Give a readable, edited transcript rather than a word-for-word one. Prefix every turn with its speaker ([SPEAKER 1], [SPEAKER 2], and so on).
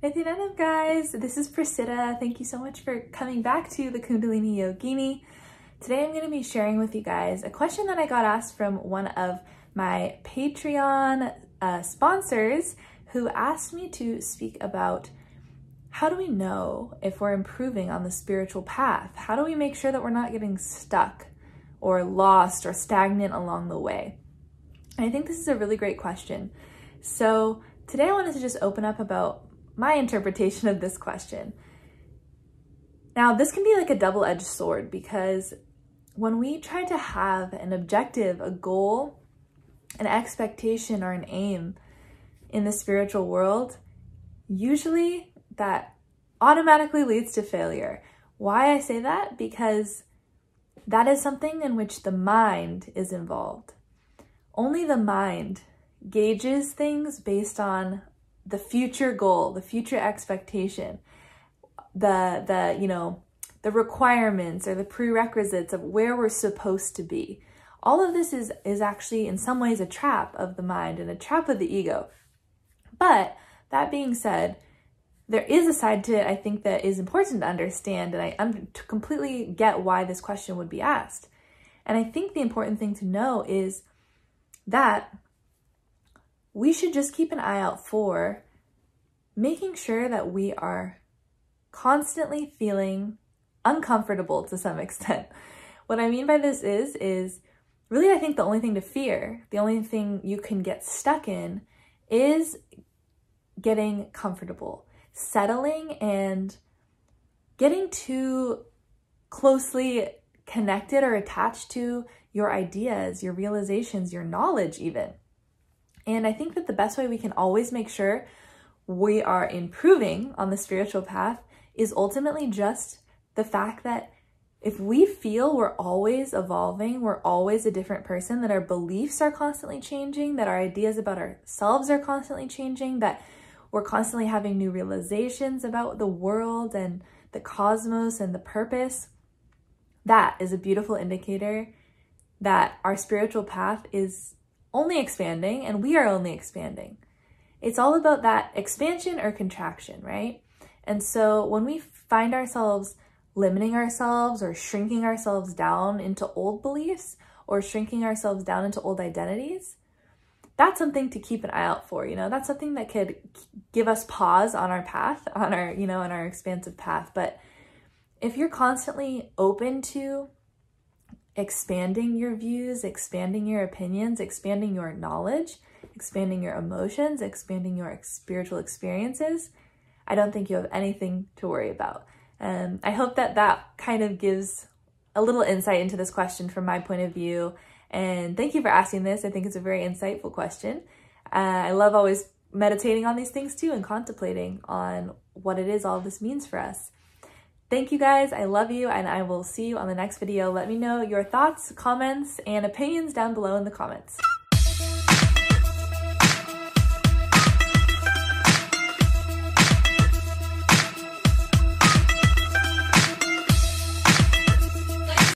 [SPEAKER 1] Nithyanandam, guys. This is Prasiddha. Thank you so much for coming back to the Kundalini Yogini. Today I'm going to be sharing with you guys a question that I got asked from one of my Patreon sponsors who asked me to speak about how do we know if we're improving on the spiritual path? How do we make sure that we're not getting stuck or lost or stagnant along the way? And I think this is a really great question. So today I wanted to just open up about my interpretation of this question. Now, this can be like a double-edged sword because when we try to have an objective, a goal, an expectation, or an aim in the spiritual world, usually that automatically leads to failure. Why I say that? Because that is something in which the mind is involved. Only the mind gauges things based on the future goal, the future expectation, the requirements or the prerequisites of where we're supposed to be. All of this is actually in some ways a trap of the mind and a trap of the ego. But that being said, there is a side to it I think that is important to understand, and I completely get why this question would be asked. And I think the important thing to know is that we should just keep an eye out for making sure that we are constantly feeling uncomfortable to some extent. What I mean by this is really I think the only thing to fear, the only thing you can get stuck in is getting comfortable, settling and getting too closely connected or attached to your ideas, your realizations, your knowledge even. And I think that the best way we can always make sure we are improving on the spiritual path is ultimately just the fact that if we feel we're always evolving, we're always a different person, that our beliefs are constantly changing, that our ideas about ourselves are constantly changing, that we're constantly having new realizations about the world and the cosmos and the purpose, that is a beautiful indicator that our spiritual path is only expanding and we are only expanding. It's all about that expansion or contraction, right? And so when we find ourselves limiting ourselves or shrinking ourselves down into old beliefs or shrinking ourselves down into old identities, that's something to keep an eye out for. That's something that could give us pause on our path, on our expansive path. But if you're constantly open to expanding your views, expanding your opinions, expanding your knowledge, expanding your emotions, expanding your spiritual experiences, I don't think you have anything to worry about. I hope that kind of gives a little insight into this question from my point of view. And thank you for asking this. I think it's a very insightful question. I love always meditating on these things too and contemplating on what it is all of this means for us. Thank you guys. I love you, and I will see you on the next video. Let me know your thoughts, comments, and opinions down below in the comments.